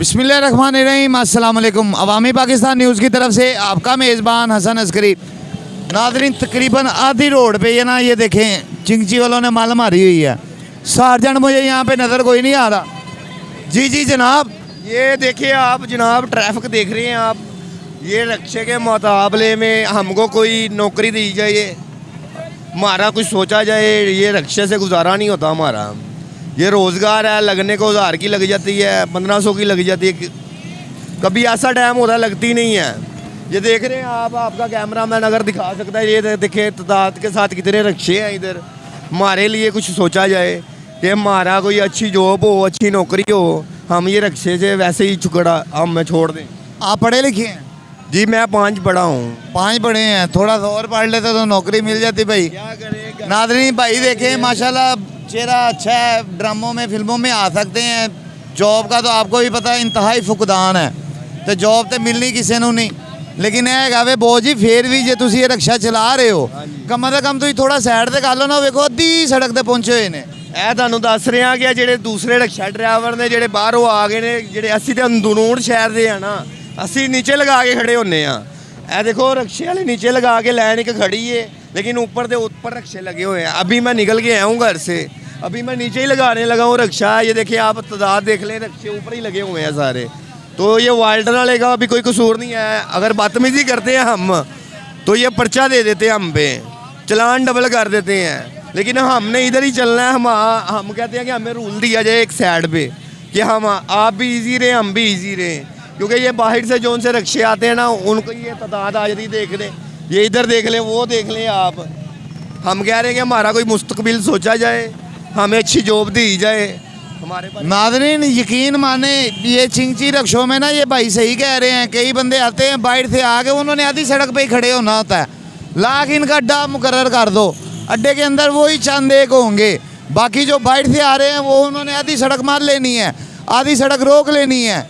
बिस्मिल्लाहिर्रहमानिर्रहीम, अस्सलाम वालेकुम। अवामी पाकिस्तान न्यूज़ की तरफ से आपका मेज़बान हसन अस्करी। नाज़रीन, तकरीबन आधी रोड पे ये ना, ये देखें चिंची वालों ने माल मारी हुई है। सार्जेंट मुझे यहाँ पे नज़र कोई नहीं आ रहा। जी जी जनाब, ये देखिए आप जनाब, ट्रैफिक देख रहे हैं आप। ये रक्षे के मुकाबले में हमको कोई नौकरी दी जाए, हमारा कुछ सोचा जाए। ये रक्षे से गुजारा नहीं होता हमारा। ये रोज़गार है, लगने को 1000 की लग जाती है, 1500 की लग जाती है। कभी ऐसा टाइम होता है लगती नहीं है। ये देख रहे हैं आप, आपका कैमरामैन अगर दिखा सकता है, ये देखे तादाद के साथ कितने रक्षे हैं इधर। हमारे लिए कुछ सोचा जाए कि हमारा कोई अच्छी जॉब हो, अच्छी नौकरी हो, हम ये रक्षे से वैसे ही छुकड़ा हम छोड़ दें। आप पढ़े लिखे हैं? जी मैं 5 पढ़ा हूँ। 5 पढ़े हैं, थोड़ा सा और पढ़ लेते तो नौकरी मिल जाती भाई। क्या करें नाज़रीन भाई देखें, माशाल्लाह चेहरा अच्छा है, ड्रामों में फिल्मों में आ सकते हैं। जॉब का तो आपको भी पता है इंतहाई फुकदान है, तो जॉब तो मिलनी किसी को नहीं। लेकिन यह है वे बोझ जी, फिर भी जे तुसी ये रक्षा चला रहे हो, कम से कम तुम थोड़ा साइड से कर लो ना। वेखो अद्धी सड़क ते पहुंचे हुए ने। ਇਹ ਤੁਹਾਨੂੰ ਦੱਸ ਰਿਹਾ ਕਿ ਜਿਹੜੇ ਦੂਸਰੇ ਰਕਸ਼ਾ ਡਰਾਈਵਰ ਨੇ, ਜਿਹੜੇ ਬਾਹਰੋਂ ਆ ਗਏ ਨੇ, ਜਿਹੜੇ ਅਸੀਂ ਤੇ ਅੰਦਰੂਨ ਸ਼ਹਿਰ ਦੇ ਆ ਨਾ, ਅਸੀਂ नीचे लगा के खड़े होने हैं। ਇਹ देखो रक्षे वाले नीचे लगा के लाइन एक खड़ी है, लेकिन ऊपर रक्षे लगे हुए हैं। अभी मैं निकल के आया हूँ घर से, अभी मैं नीचे ही लगाने लगा हूँ रक्षा। ये देखिए आप तादाद देख लें, रक्षे ऊपर ही लगे हुए हैं सारे। तो ये वाल्डर वाले का अभी कोई कसूर नहीं है। अगर बदतमीजी करते हैं हम तो ये पर्चा दे देते हैं, हम पे चलान डबल कर देते हैं। लेकिन हमने इधर ही चलना है। हम कहते हैं कि हमें रूल दिया जाए एक साइड पे कि हम आप भी इजी रहें, हम भी इजी रहें। क्योंकि ये बाहर से जो उनसे रक्षे आते हैं ना, उनको ये तादाद आ जाती देख लें, ये इधर देख लें, वो देख लें आप। हम कह रहे हैं कि हमारा कोई मुस्तकबिल सोचा जाए, हमें अच्छी जॉब दी जाए हमारे पास। नाज़रीन यकीन माने, ये चिंची रक्षों में ना, ये भाई सही कह रहे हैं। कई बंदे आते हैं बाहर से आके, उन्होंने आधी सड़क पे ही खड़े होना होता है। लाख इनका अड्डा मुकर्रर कर दो, अड्डे के अंदर वही चंद एक होंगे। बाकी जो बाहर से आ रहे हैं वो उन्होंने आधी सड़क मार लेनी है, आधी सड़क रोक लेनी है।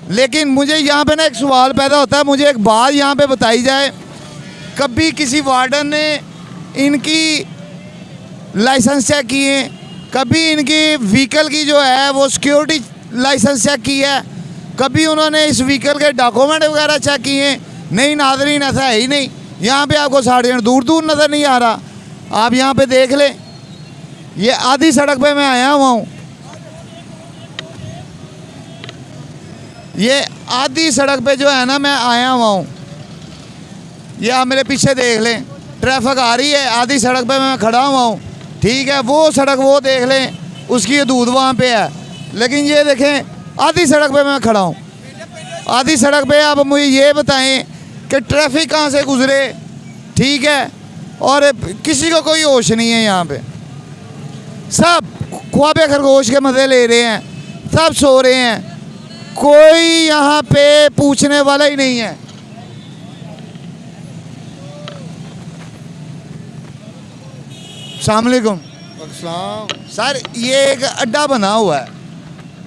लेकिन मुझे यहाँ पे ना एक सवाल पैदा होता है, मुझे एक बात यहाँ पे बताई जाए। कभी किसी वार्डन ने इनकी लाइसेंस चेक किए? कभी इनकी व्हीकल की जो है वो सिक्योरिटी लाइसेंस चेक की है? कभी उन्होंने इस व्हीकल के डॉक्यूमेंट वगैरह चेक किए? नहीं नाज़रीन, ऐसा है ही नहीं। यहाँ पे आपको सार्जेंट दूर दूर नज़र नहीं आ रहा। आप यहाँ पे देख लें, ये आधी सड़क पे मैं आया हुआ हूँ। ये आधी सड़क पे जो है ना मैं आया हुआ हूँ। ये आप मेरे पीछे देख लें, ट्रैफिक आ रही है, आधी सड़क पे मैं खड़ा हुआ हूँ। ठीक है, वो सड़क वो देख लें, उसकी हदूद वहाँ पे है। लेकिन ये देखें आधी सड़क पे मैं खड़ा हूँ। आधी सड़क पे आप मुझे ये बताएं कि ट्रैफिक कहाँ से गुजरे? ठीक है, और किसी को कोई होश नहीं है। यहाँ पे सब ख्वाबे खरगोश के मज़े ले रहे हैं, सब सो रहे हैं, कोई यहाँ पे पूछने वाला ही नहीं है। अस्सलाम वालेकुम सर, ये एक अड्डा बना हुआ है,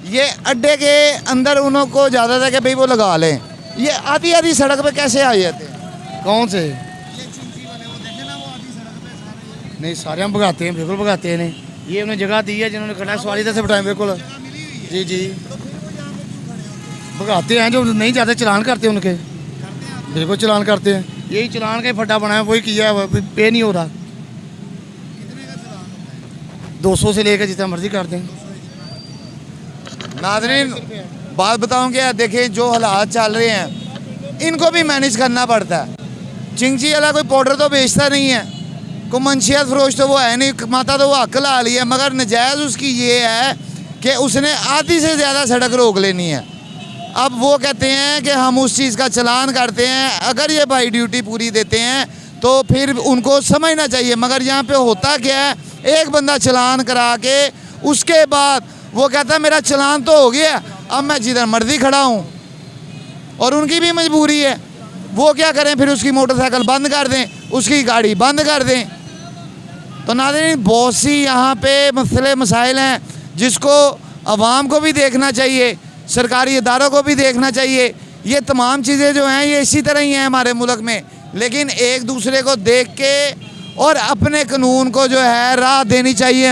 ये अड्डे के अंदर उनको ज़्यादा था कि भाई वो लगा लें। ये आधी आधी सड़क पे कैसे आ जाते हैं? कौन से? ये चिंची वाले, वो देखे ना, वो आधी सड़क पे सारे। नहीं, सारे हम भगाते हैं, बिल्कुल भगाते हैं। नहीं, ये उन्हें जगह दी है, जिन्होंने खड़ा सवारी से बिठाएं, बिल्कुल। जी जी, भगाते हैं। जो नहीं जाते चलान करते हैं उनके, बिल्कुल चलान करते हैं। यही चलान का फड्डा बनाया, वही किया है, पे नहीं हो रहा। 200 से लेकर जितना मर्जी कर दें। नाज़रीन बात बताऊं क्या, देखें जो हालात चल रहे हैं इनको भी मैनेज करना पड़ता है। चिंची वाला कोई पाउडर तो बेचता नहीं है, कोई मंशियात फरोश तो वो है नहीं, माता तो वो हक ला ली है। मगर नजायज़ उसकी ये है कि उसने आधी से ज़्यादा सड़क रोक लेनी है। अब वो कहते हैं कि हम उस चीज़ का चलान करते हैं। अगर ये भाई ड्यूटी पूरी देते हैं तो फिर उनको समझना चाहिए। मगर यहाँ पे होता क्या है, एक बंदा चलान करा के उसके बाद वो कहता है मेरा चलान तो हो गया, अब मैं जिधर मर्जी खड़ा हूँ। और उनकी भी मजबूरी है, वो क्या करें, फिर उसकी मोटरसाइकिल बंद कर दें, उसकी गाड़ी बंद कर दें। तो नाज़रीन बहुत सी यहाँ पे मसले मसाइल हैं जिसको अवाम को भी देखना चाहिए, सरकारी इदारों को भी देखना चाहिए। ये तमाम चीज़ें जो हैं ये इसी तरह ही हैं हमारे मुल्क में। लेकिन एक दूसरे को देख के और अपने कानून को जो है राह देनी चाहिए।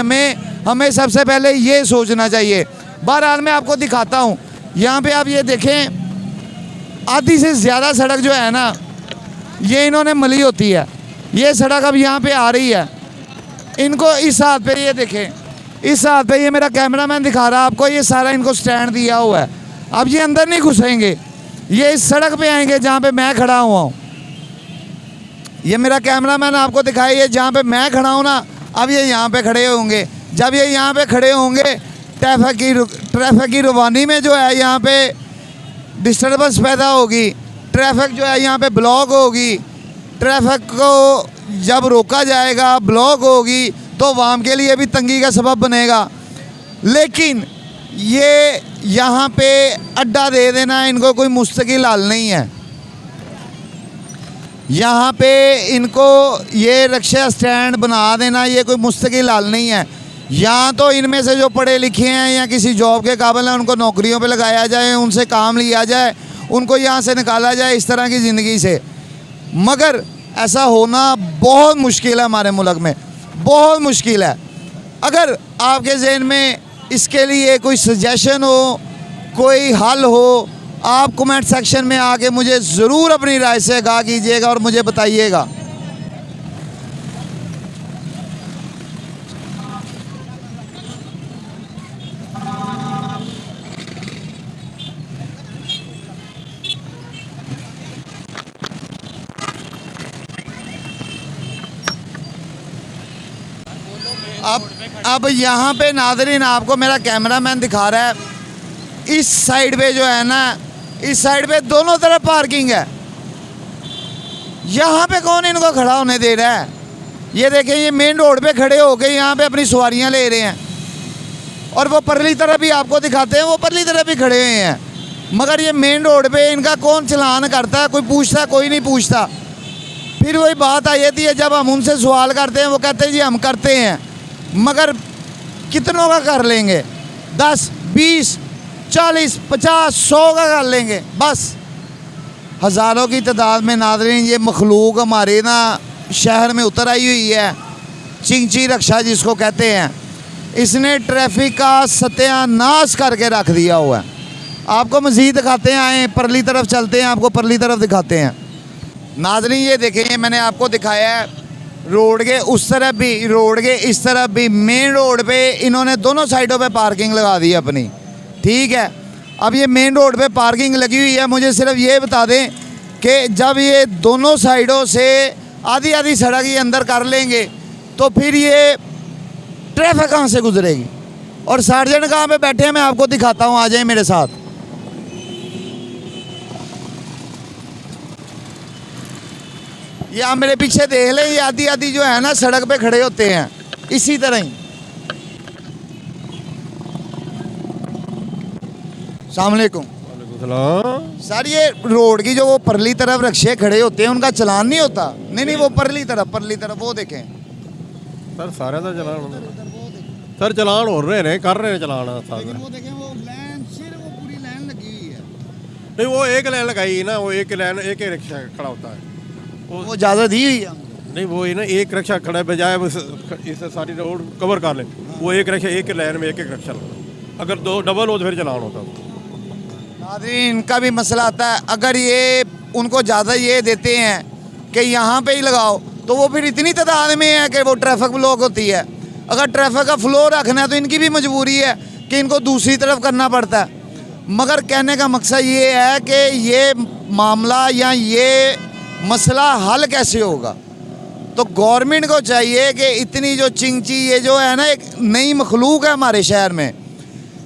हमें सबसे पहले ये सोचना चाहिए। बहरहाल मैं आपको दिखाता हूँ यहाँ पे आप ये देखें, आधी से ज़्यादा सड़क जो है ना, ये इन्होंने मली होती है। ये सड़क अब यहाँ पे आ रही है। इनको इस हाथ पे ये देखें, इस हाथ पे ये मेरा कैमरामैन दिखा रहा है आपको, ये सारा इनको स्टैंड दिया हुआ है। अब ये अंदर नहीं घुसेंगे, ये इस सड़क पे आएंगे जहाँ पे मैं खड़ा हुआ हूँ। ये मेरा कैमरामैन आपको दिखाए, ये जहाँ पे मैं खड़ा हूँ ना, अब ये यहाँ पे खड़े होंगे। जब ये यहाँ पे खड़े होंगे, ट्रैफिक की रवानी में जो है यहाँ पे डिस्टर्बेंस पैदा होगी, ट्रैफिक जो है यहाँ पे ब्लॉक होगी। ट्रैफिक को जब रोका जाएगा, ब्लॉक होगी, तो आवाम के लिए भी तंगी का सबब बनेगा। लेकिन ये यहाँ पे अड्डा दे देना इनको कोई मुस्तकिल हल नहीं है। यहाँ पे इनको ये रिक्शा स्टैंड बना देना ये कोई मुस्तकिल हल नहीं है। यहाँ तो इनमें से जो पढ़े लिखे हैं या किसी जॉब के काबिल हैं, उनको नौकरियों पे लगाया जाए, उनसे काम लिया जाए, उनको यहाँ से निकाला जाए इस तरह की ज़िंदगी से। मगर ऐसा होना बहुत मुश्किल है हमारे मुल्क में, बहुत मुश्किल है। अगर आपके जहन में इसके लिए कोई सजेशन हो, कोई हल हो, आप कमेंट सेक्शन में आके मुझे ज़रूर अपनी राय से आगाह कीजिएगा और मुझे बताइएगा। अब यहाँ पे नाज़रीन आपको मेरा कैमरामैन दिखा रहा है, इस साइड पे जो है ना, इस साइड पे दोनों तरफ पार्किंग है। यहाँ पे कौन इनको खड़ा होने दे रहा है? ये देखें, ये मेन रोड पे खड़े होके यहाँ पे अपनी सवारियाँ ले रहे हैं, और वो परली तरफ भी आपको दिखाते हैं, वो परली तरफ भी खड़े हुए हैं। मगर ये मेन रोड पे इनका कौन चलान करता है? कोई पूछता है? कोई नहीं पूछता। फिर वही बात आ जाती है, जब हम उनसे सवाल करते हैं वो कहते हैं जी हम करते हैं, मगर कितनों का कर लेंगे? 10, 20, 40, 50, 100 का कर लेंगे बस। हज़ारों की तादाद में नाज़रीन ये मखलूक हमारे ना शहर में उतर आई हुई है, चिंची रक्षा जिसको कहते हैं। इसने ट्रैफिक का सत्यानाश करके रख दिया हुआ है। आपको मज़ीद दिखाते हैं, आए परली तरफ चलते हैं, आपको परली तरफ दिखाते हैं। नाज़रीन ये देखें, ये मैंने आपको दिखाया है रोड के उस तरफ भी, रोड के इस तरफ भी। मेन रोड पे इन्होंने दोनों साइडों पे पार्किंग लगा दी अपनी, ठीक है। अब ये मेन रोड पे पार्किंग लगी हुई है, मुझे सिर्फ ये बता दें कि जब ये दोनों साइडों से आधी आधी सड़क ये अंदर कर लेंगे तो फिर ये ट्रैफिक कहाँ से गुजरेगी? और सार्जेंट कहाँ पे बैठे हैं मैं आपको दिखाता हूँ, आ जाए मेरे साथ। ये आप मेरे पीछे देख लें, ये आधी आधी जो है ना सड़क पे खड़े होते हैं इसी तरह ही। अस्सलाम वालेकुम। सर ये रोड की जो वो परली तरफ रिक्शे खड़े होते हैं उनका चलान नहीं होता? नहीं, वो परली तरफ वो देखें सर, सारे का चलान सर, चलान हो रहे हैं, कर रहे हैं चलान। लेकिन वो देखें, वो लाइन सिर्फ वो पूरी लाइन लगी हुई है। नहीं, वो एक लाइन लगाई ना, वो एक लाइन एक ही रिक्शा खड़ा होता है। वो इजाज़त दी हुई है? नहीं, वो ही ना एक रिक्शा खड़ा है, बजाय इसे सारी रोड कवर कर लें, वो एक रिक्शा एक लाइन में एक रिक्शा लगा। अगर दो डबल हो तो फिर चलान होता है। नाज़रीन इनका भी मसला आता है, अगर ये उनको ज़्यादा ये देते हैं कि यहाँ पे ही लगाओ, तो वो फिर इतनी तादाद में है कि वो ट्रैफिक ब्लॉक होती है। अगर ट्रैफिक का फ्लो रखना है तो इनकी भी मजबूरी है कि इनको दूसरी तरफ करना पड़ता है। मगर कहने का मकसद ये है कि ये मामला या ये मसला हल कैसे होगा? तो गवर्नमेंट को चाहिए कि इतनी जो चिंची, ये जो है ना एक नई मखलूक है हमारे शहर में,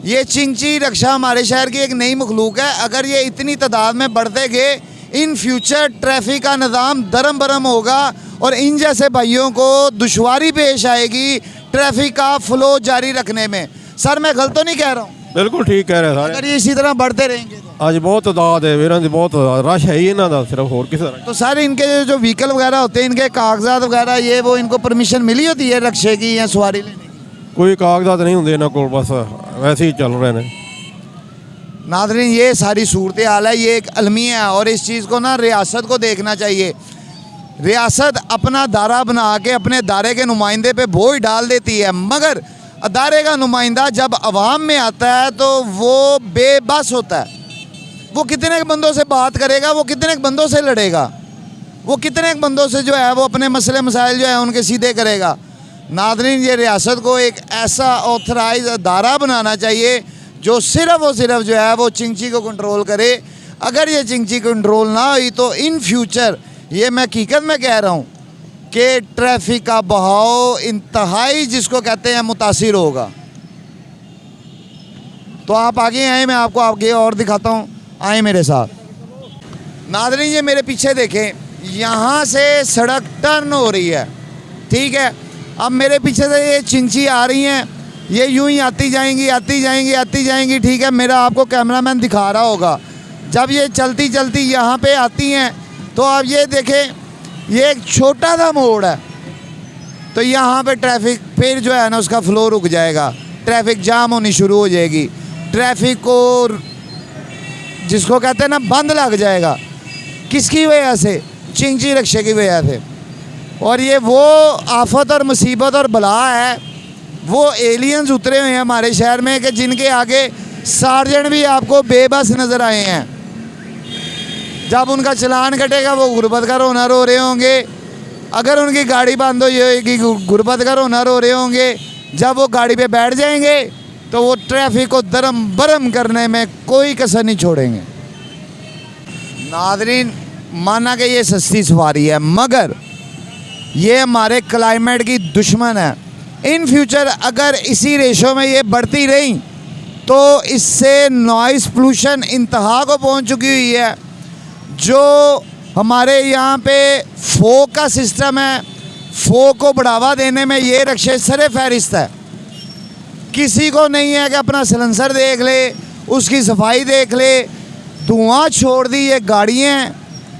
ये चिंची रक्षा हमारे शहर की एक नई मखलूक है। अगर ये इतनी तादाद में बढ़ते गए, इन फ्यूचर ट्रैफिक का निज़ाम दरम बरम होगा और इन जैसे भाइयों को दुश्वारी पेश आएगी ट्रैफिक का फ्लो जारी रखने में। सर मैं गलत तो नहीं कह रहा हूँ? बिल्कुल ठीक कह रहे हैं अगर ये इसी तरह बढ़ते रहेंगे तो आज बहुत तादाद है, इन्होंने बहुत रश है ही इन्हों का, सिर्फ और किस तरह। तो सर इनके जो व्हीकल वगैरह होते हैं, इनके कागजात वगैरह ये वो, इनको परमिशन मिली होती है रक्षे की या सवारी लेने की? कोई कागजात नहीं होंगे इन्हों को, बस वैसे ही चल रहे हैं। नाज़रीन ये सारी सूरत हाल है, ये एक अलमिया है और इस चीज़ को ना रियासत को देखना चाहिए। रियासत अपना दायरा बना के अपने दायरे के नुमाइंदे पे बोझ डाल देती है, मगर अदारे का नुमाइंदा जब अवाम में आता है तो वो बेबस होता है। वो कितने के बंदों से बात करेगा, वो कितने के बंदों से लड़ेगा, वो कितने के बंदों से जो है वो अपने मसले मसाइल जो है उनके सीधे करेगा। नाज़रीन, ये रियासत को एक ऐसा ऑथराइज अदारा बनाना चाहिए जो सिर्फ़ और सिर्फ जो है वो चिंची को कंट्रोल करे। अगर ये चिंची कंट्रोल ना हुई तो इन फ्यूचर, ये मैं हकीकत में कह रहा हूँ कि ट्रैफिक का बहाव इंतहाई जिसको कहते हैं मुतासिर होगा। तो आप आगे आए, मैं आपको आगे और दिखाता हूँ, आए मेरे साथ। नाज़रीन, ये मेरे पीछे देखें, यहाँ से सड़क टर्न हो रही है, ठीक है। अब मेरे पीछे से ये चिंची आ रही हैं, ये यूं ही आती जाएंगी आती जाएंगी आती जाएंगी, ठीक है। मेरा आपको कैमरामैन दिखा रहा होगा, जब ये चलती चलती यहाँ पे आती हैं तो आप ये देखें, ये एक छोटा सा मोड़ है, तो यहाँ पे ट्रैफिक फिर जो है ना उसका फ्लो रुक जाएगा, ट्रैफिक जाम होनी शुरू हो जाएगी, ट्रैफिक को जिसको कहते हैं ना बंद लग जाएगा। किसकी वजह से? चिंची रिक्शे की वजह से। और ये वो आफत और मुसीबत और बला है, वो एलियंस उतरे हुए हैं हमारे शहर में कि जिनके आगे सार्जेंट भी आपको बेबस नज़र आए हैं। जब उनका चलान कटेगा वो गुर्बत का रोना रो रहे होंगे, अगर उनकी गाड़ी बंद हुई होगी गुर्बत का रोना रो रहे होंगे, जब वो गाड़ी पे बैठ जाएंगे तो वो ट्रैफिक को दरम बरम करने में कोई कसर नहीं छोड़ेंगे। नाज़रीन, माना कि ये सस्ती सवारी है मगर ये हमारे क्लाइमेट की दुश्मन है। इन फ्यूचर अगर इसी रेशो में ये बढ़ती रही तो इससे नॉइस पोल्यूशन इंतहा को पहुंच चुकी हुई है। जो हमारे यहाँ पे फोक का सिस्टम है, फोक को बढ़ावा देने में ये रिक्शे सरे फहरिस्त है। किसी को नहीं है कि अपना सिलेंसर देख ले, उसकी सफाई देख ले, धुआं छोड़ दी ये गाड़ियाँ,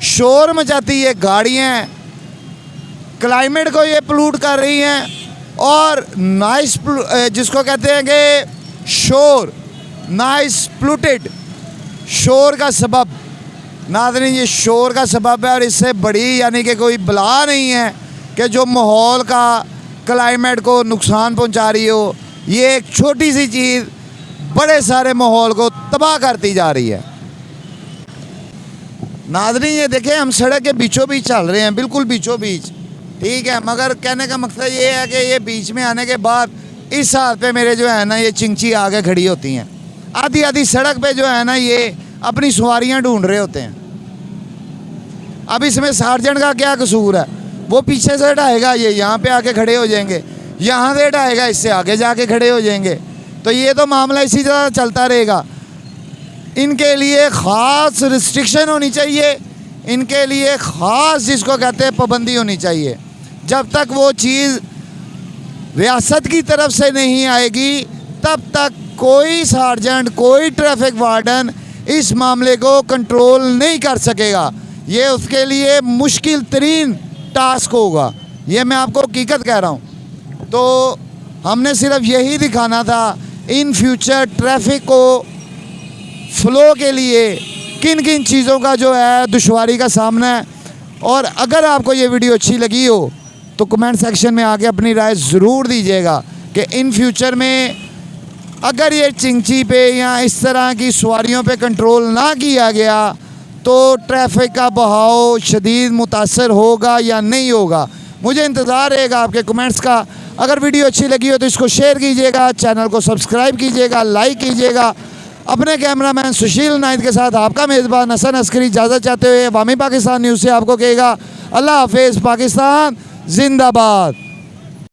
शोर मचाती ये गाड़ियाँ, क्लाइमेट को ये पोल्यूट कर रही हैं। और नॉइस जिसको कहते हैं कि शोर, नॉइस पोल्यूटेड, शोर का सबब, नाज़रीन ये शोर का सबब है। और इससे बड़ी यानी कि कोई बला नहीं है कि जो माहौल का, क्लाइमेट को नुकसान पहुंचा रही हो। ये एक छोटी सी चीज़ बड़े सारे माहौल को तबाह करती जा रही है। नाज़रीन, ये देखें, हम सड़क के बीचों बीच चल रहे हैं, बिल्कुल बीचों बीच, ठीक है। मगर कहने का मकसद ये है कि ये बीच में आने के बाद इस हाथ पे मेरे जो है ना ये चिंची आगे खड़ी होती हैं। आधी आधी सड़क पे जो है ना ये अपनी सवारियां ढूंढ रहे होते हैं। अब इसमें सार्जेंट का क्या कसूर है? वो पीछे से हटाएगा, ये यहाँ पे आके खड़े हो जाएंगे, यहाँ से हटाएगा, इससे आगे जाके खड़े हो जाएंगे। तो ये तो मामला इसी तरह चलता रहेगा। इनके लिए ख़ास रिस्ट्रिक्शन होनी चाहिए, इनके लिए ख़ास जिसको कहते हैं पाबंदी होनी चाहिए। जब तक वो चीज़ रियासत की तरफ से नहीं आएगी तब तक कोई सार्जेंट, कोई ट्रैफिक वार्डन इस मामले को कंट्रोल नहीं कर सकेगा। ये उसके लिए मुश्किल तरीन टास्क होगा, ये मैं आपको हकीकत कह रहा हूँ। तो हमने सिर्फ यही दिखाना था इन फ्यूचर ट्रैफिक को फ्लो के लिए किन किन चीज़ों का जो है दुश्वारी का सामना है। और अगर आपको ये वीडियो अच्छी लगी हो तो कमेंट सेक्शन में आके अपनी राय ज़रूर दीजिएगा कि इन फ्यूचर में अगर ये चिंची पे या इस तरह की सवारियों पे कंट्रोल ना किया गया तो ट्रैफिक का बहाव शदीद मुतासर होगा या नहीं होगा। मुझे इंतज़ार रहेगा आपके कमेंट्स का। अगर वीडियो अच्छी लगी हो तो इसको शेयर कीजिएगा, चैनल को सब्सक्राइब कीजिएगा, लाइक कीजिएगा। अपने कैमरामैन सुशील नाइद के साथ आपका मेज़बान हसन अस्करी इजाज़त चाहते हुए अवामी पाकिस्तान न्यूज़ से आपको कहेगा अल्लाह हाफिज़। पाकिस्तान जिंदाबाद।